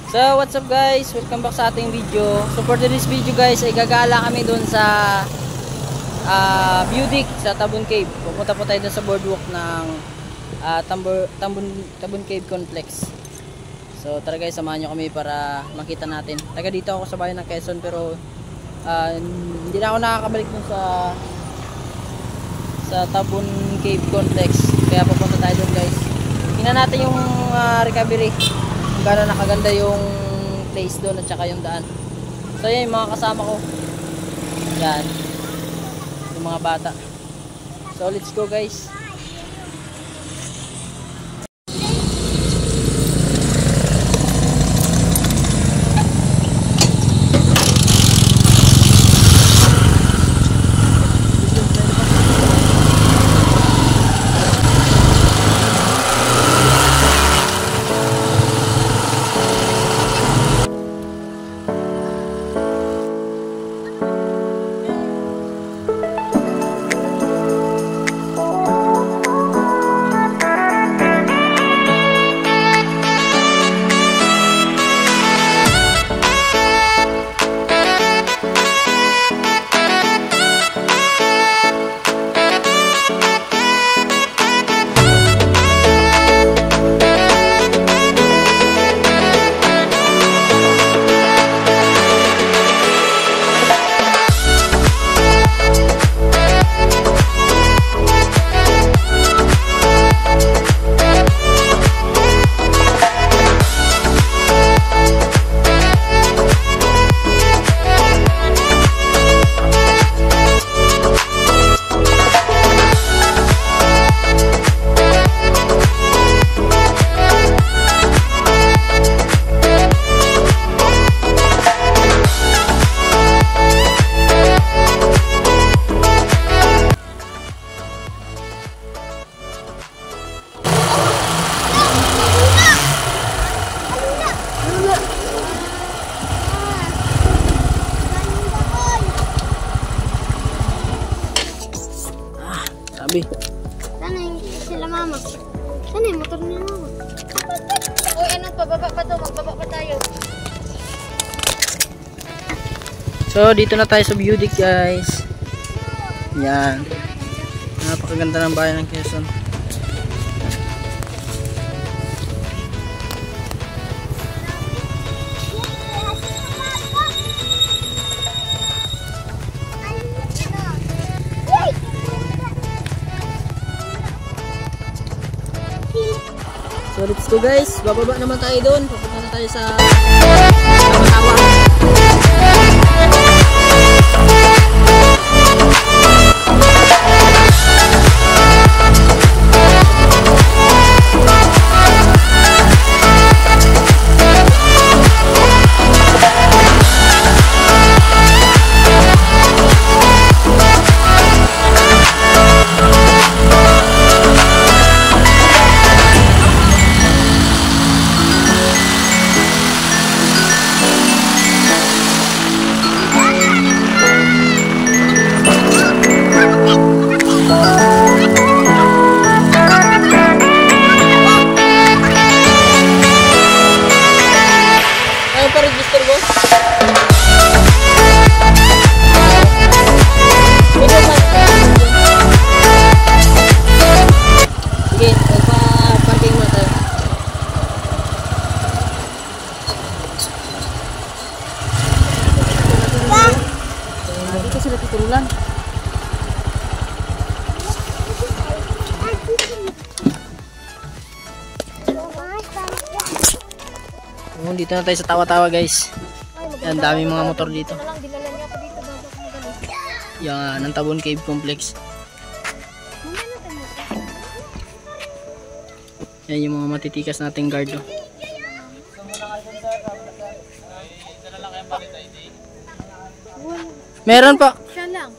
So what's up guys, welcome back sa ating video. So for today's video guys ay gagala kami dun sa Budik sa Tabon Cave. Pupunta po tayo dun sa boardwalk ng Tabon Cave Complex. So tara guys, samahan nyo kami para makita natin. Taga dito ako sa bayan ng Quezon pero hindi na ako nakakabalik dun sa Tabon Cave Complex. Kaya pupunta tayo dun guys. Tingnan natin yung recovery, kung gaano nakaganda yung place doon at saka yung daan. So yan yung mga kasama ko, yan yung mga bata. So let's go guys. Sabi. Sana yung sila mama. Sana yung motor niya mama. Uy, anong pababa pa to? Magbaba pa tayo. So dito na tayo sa Budik guys. Yan. Napakaganda ng bayan ng Quezon. So let's go guys, bababa naman tayo doon. Papunta na tayo sa tawa-tawa. Register boss. Sige, magpa-parking mo tayo. Dito sila titurulan. Dito na tayo sa tawa-tawa guys. Yan, dami mga motor dito. Yan, ang Tabon Cave Complex. Yan yung mga matitikas nating guard. Oh. Meron pa. Siya lang.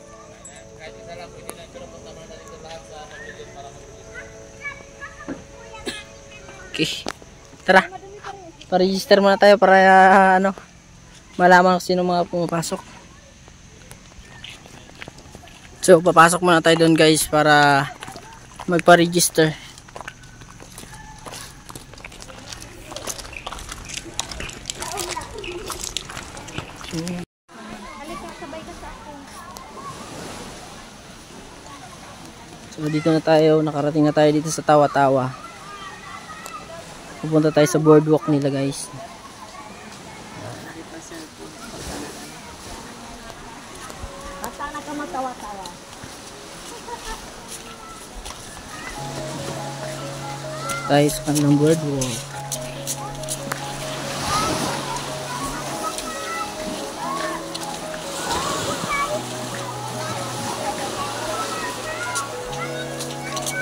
Okay. Tara. Pa-register muna tayo para malaman kung sino mga pumapasok. So papasok muna tayo doon guys para magpa-register. So dito na tayo, nakarating na tayo dito sa Tawa-Tawa. Pupunta tayo sa boardwalk nila guys. Basta na ka magtawa-tawa. Tayo sa kanilang boardwalk.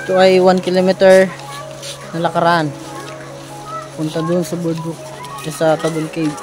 Ito ay 1 kilometer na lakaran. Punta doon sa boardwalk sa Tabon Cave.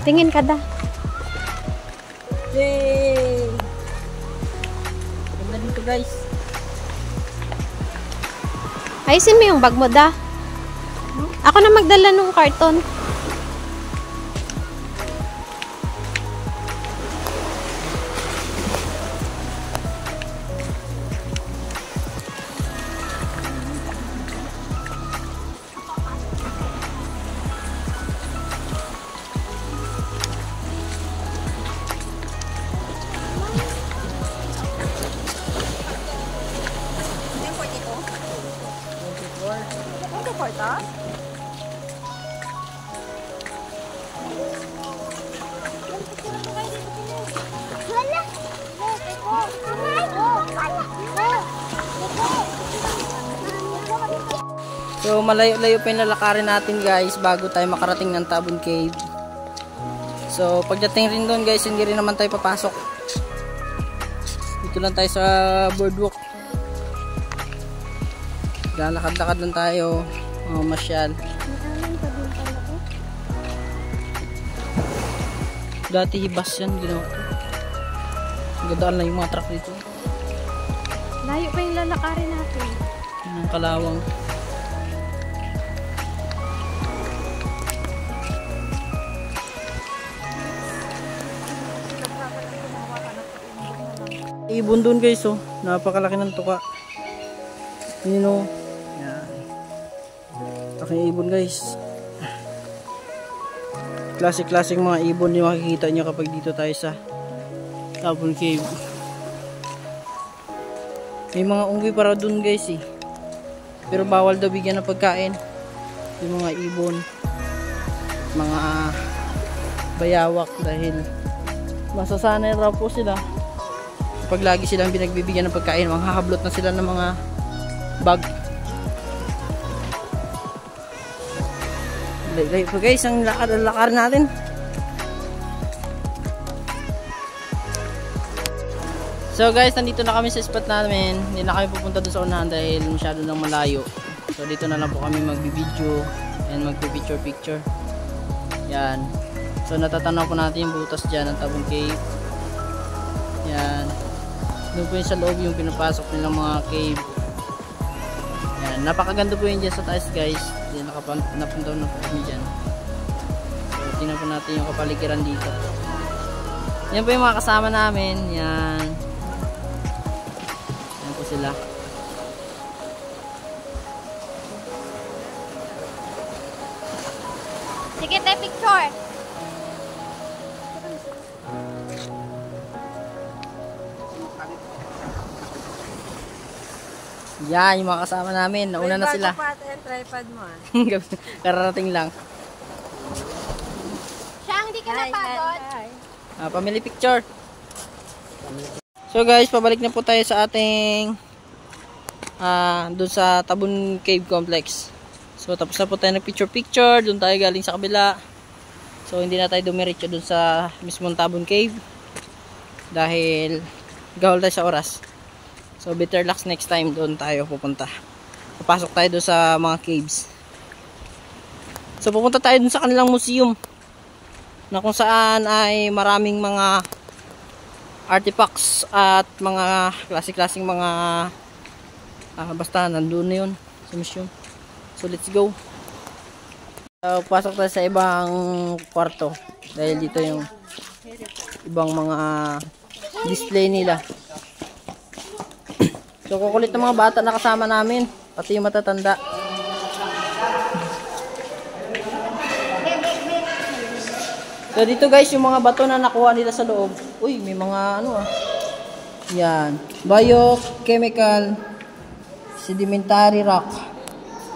Tingin ka da. Yay! Ganda dito guys. Ayusin mo yung bag mo da. Ako na magdala nung karton. So malayo-layo pa yung lalakarin natin guys bago tayo makarating ng Tabon Cave. So pagdating rin doon guys, hindi rin naman tayo papasok. Dito lang tayo sa boardwalk. Lalakad-lakad lang tayo, masyal. Dati hibas yan, ginawa ko. Gadaan lang yung mga truck dito. Layo pa yung lalakarin natin. Yan ang kalawang. Ibon doon guys, oh. Napakalaki ng tuka. Yun, oh. Yan. Laking ibon guys. Classic mga ibon yung makikita nyo kapag dito tayo sa Tabon Cave. May mga unggoy para doon guys eh. Pero bawal daw bigyan ng pagkain. Yung mga ibon, mga bayawak dahil masasanay raw po sila. Pag lagi silang binagbibigyan ng pagkain, manghahablot na sila ng mga bag. Lay po guys, ang lakar natin. So guys, nandito na kami sa spot namin. Hindi na kami pupunta doon sa unahan dahil masyado nang malayo. So dito na lang po kami magbi-video and magpi-picture. Yan. So natatanaw po natin yung butas dyan ng Tabon Cave. Yan. Doon po yung sa loob yung pinapasok nilang mga cave. Yan. Napakaganda po yun dyan sa taas guys. Yan, napunta na po kami dyan. So tingnan po natin yung kapaligiran dito. Yan po yung mga kasama namin. Yan. Yan po sila. Sige, tayo picture. Yan, yung mga kasama namin. Nauna na sila. May bago pa yung tripod mo ah. Kararating lang. Siya, hindi ka napagod? Family picture. So guys, pabalik na po tayo sa ating doon sa Tabon Cave Complex. So tapos na po tayo ng picture. Doon tayo galing sa kabila. So hindi na tayo dumiretso doon sa mismong Tabon Cave. Dahil gahol tayo sa oras. So better luck next time doon tayo pupunta. Papasok tayo doon sa mga caves. So pupunta tayo doon sa kanilang museum. na kung saan ay maraming mga artifacts at mga klase-klaseng mga basta nandun na yun sa museum. So let's go. Pasok tayo sa ibang kwarto dahil dito yung ibang mga display nila. So kukulit ng mga bata na kasama namin, pati yung matatanda. So dito guys, yung mga bato na nakuha nila sa loob. Uy, may mga ano Yan. Biochemical sedimentary rock.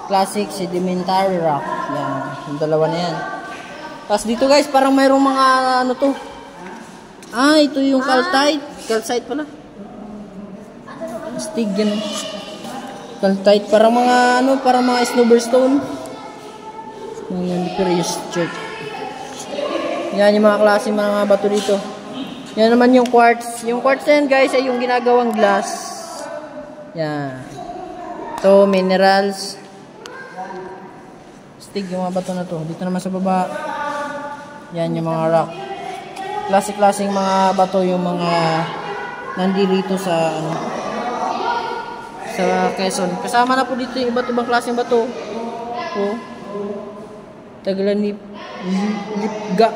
Classic sedimentary rock. Yan. Yung dalawa na yan. Tapos dito guys, parang mayroong mga ano to. Ito yung calcite. Calcite pala. Stig yan. Calcite. Parang mga ano, parang mga snowbirstone. Mga Piraeus Church. Yan yung mga klase mga bato dito. Yan naman yung quartz. Yung quartz yan guys ay yung ginagawang glass. Yan. So minerals. Stig yung mga bato na to. Dito naman sa baba. Yan yung mga rock. Klase-klaseng mga bato yung mga nandito sa sa Quezon. Kasama na po dito yung iba't ibang klaseng bato. Taglanip. Lipga.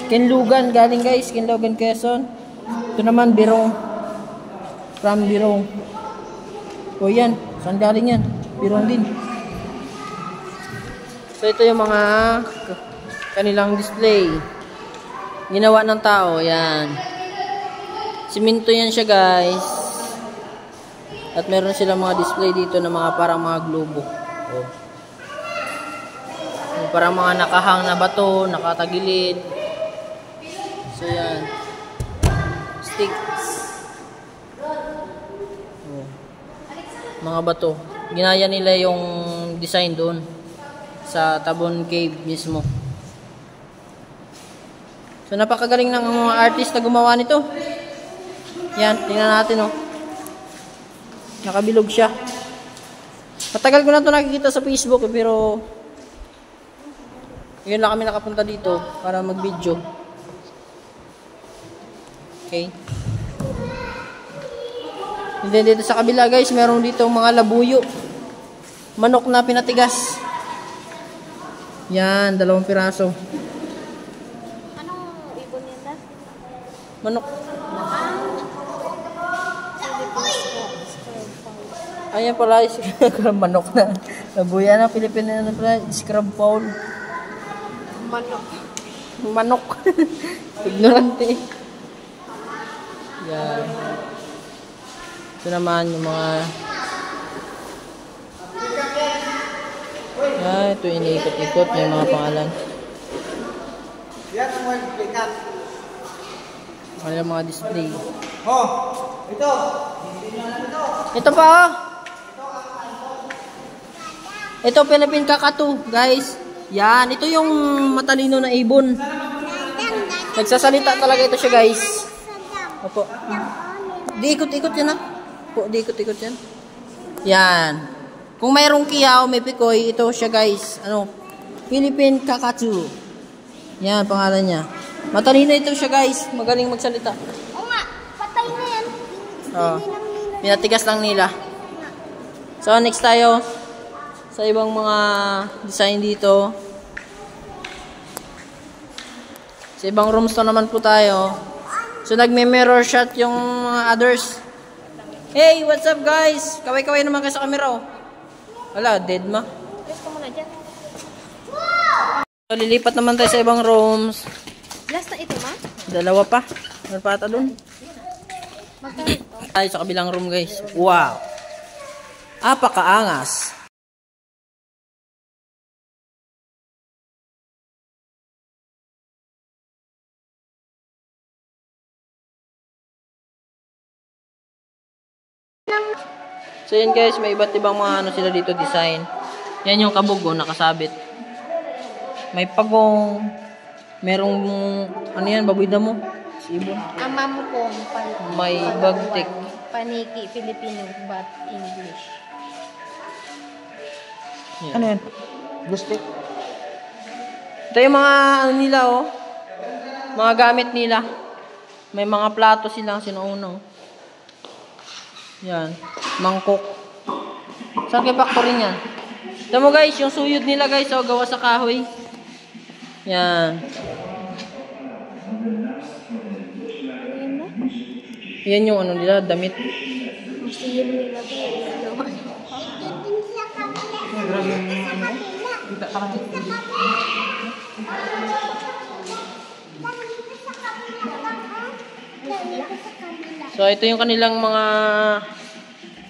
Kinlugan galing guys, Kinlugan Quezon. Ito naman Birong. From Birong. Yan, saan galing yan? Birong din. So ito yung mga kanilang display. Ginawa ng tao, yan. Siminto yan siya guys. At meron silang mga display dito na mga parang mga globo. Parang mga nakahang na bato, nakatagilid. So yan. Sticks. Mga bato. Ginaya nila yung design doon sa Tabon Cave mismo. So napakagaling ng mga artist na gumawa nito. Yan, tingnan natin Nakabilog siya. Matagal ko na ito nakikita sa Facebook pero yun lang kami nakapunta dito para mag-video. Okay. And then dito sa kabila guys, meron dito mga labuyo. Manok na pinatigas. Yan, 2 piraso. Anong ibon yan? Manok. Ayan pala, manok na. Labuya na, Pilipino na pala, scrub fowl. Manok. Ignorante. Yan. Ito naman yung mga ito iniikot-ikot yung mga pangalan. Yung mga display. Ito. Ito pa Ito Philippine Kakatu, guys. Yan, ito yung matalino na ibon. Nagsasalita talaga ito siya, guys. Opo. Di ikot-ikot yan Opo, di ikot-ikot yan. Yan. Kung mayroong kiyaw, may pikoy, ito siya, guys. Philippine Kakatu. Yan, pangalan niya. Matalino ito siya, guys. Magaling magsalita. Oo nga, patay na yan. Pinatigas lang nila. So, next tayo sa ibang mga design dito. Sa ibang rooms to naman po tayo. So nagme-mirror shot yung mga others. Hey, what's up guys? Kaway-kaway naman kayo sa camera Wala, dead ma. Yes, ka muna dyan. So lilipat naman tayo sa ibang rooms. Last na ito ma? 2 pa. Meron pa ata dun. Magkano ito? Tayo sa kabilang room guys. Wow. Apakaangas. So yun guys, may iba't ibang mga sila dito design. Yan yung kabugo nakasabit. May pagong, merong yan, baboy damo. Ibon. Ama mo po, May bagtik. paniki, Filipino, but English. Yan. Ano yan? Gustik. Ito yung mga nila mga gamit nila. May mga plato silang sinuuno. Yan. Mangkok. Saan kay factory niyan? Ito mo guys, yung suyod nila guys, oh, gawa sa kahoy. Yan. Yan yung ano nila, damit. So ito yung kanilang mga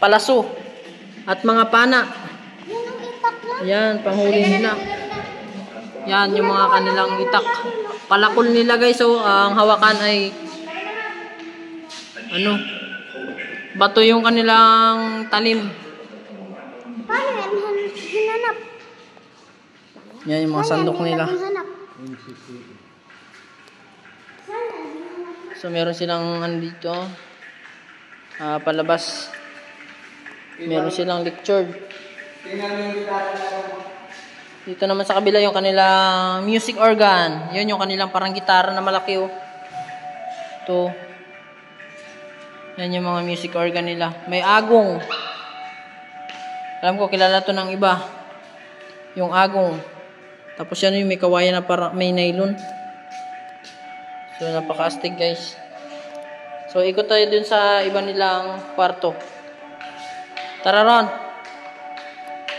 palaso at mga pana. Yan, panghuli nila. Yan yung mga kanilang itak. Palakol nila guys. So ang hawakan ay ano? Bato yung kanilang talim. Paano yan hinanap? Yan yung mga sandok nila. So meron silang ano dito, palabas. Meron silang lecture. Dito naman sa kabila yung kanilang music organ. Yun yung kanilang parang gitara na malaki oh. Ito. Yan yung mga music organ nila. May agong. Alam ko kilala to ng iba. Yung agong. Tapos yan yung may kawayan na para may nylon. So napaka-astig guys. So ikot tayo dun sa iba nilang kwarto. Tara Ron.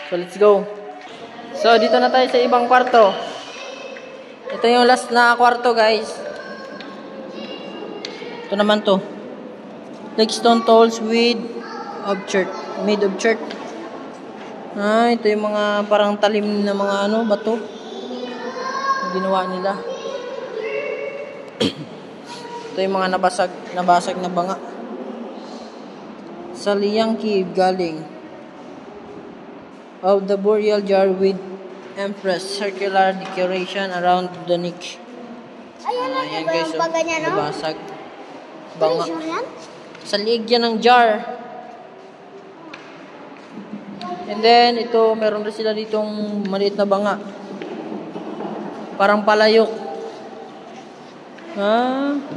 So let's go. So dito na tayo sa ibang kwarto. Ito yung last na kwarto guys. Ito naman to. Like stone tools with made of chert. Ito yung mga parang talim na mga ano, bato. Ginawa nila. Ito yung mga nabasag na banga. Sa Liang Cave galing. Of the burial jar with empress circular decoration around the niche. Ayan guys, yung paganyan, no? nabasag. Banga. Ano yan? Sa liig yan ng jar. And then, ito, meron rin sila ditong maliit na banga. Parang palayok.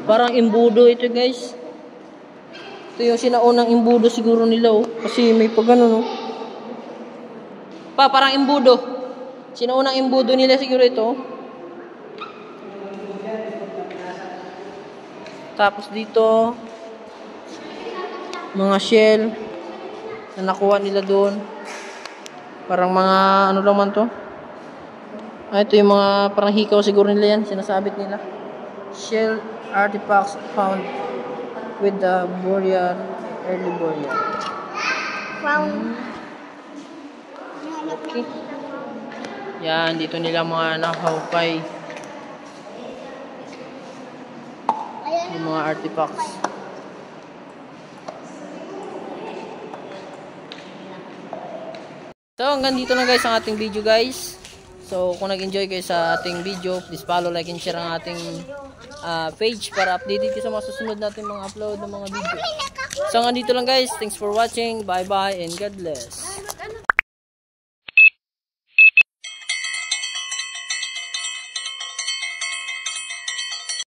Parang imbudo ito guys. Ito yung sinaunang imbudo siguro nila oh. Kasi may pag ano no. Parang imbudo. Sinaunang imbudo nila siguro ito. Tapos dito, mga shell na nakuha nila doon. Parang mga ano lang man to. Ito yung mga parang hikaw siguro nila yan. Sinasabit nila. Shell artifacts found with the early burial. Found. Okay. Yan, dito nila mga nahukay. Yung mga artifacts. So, hanggang dito na guys ang ating video guys. So, kung nag-enjoy kayo sa ating video, please follow, like, and share ang ating page para updated kayo sa mga susunod natin mga upload ng mga video. So, hanggang dito lang guys. Thanks for watching. Bye-bye and God bless.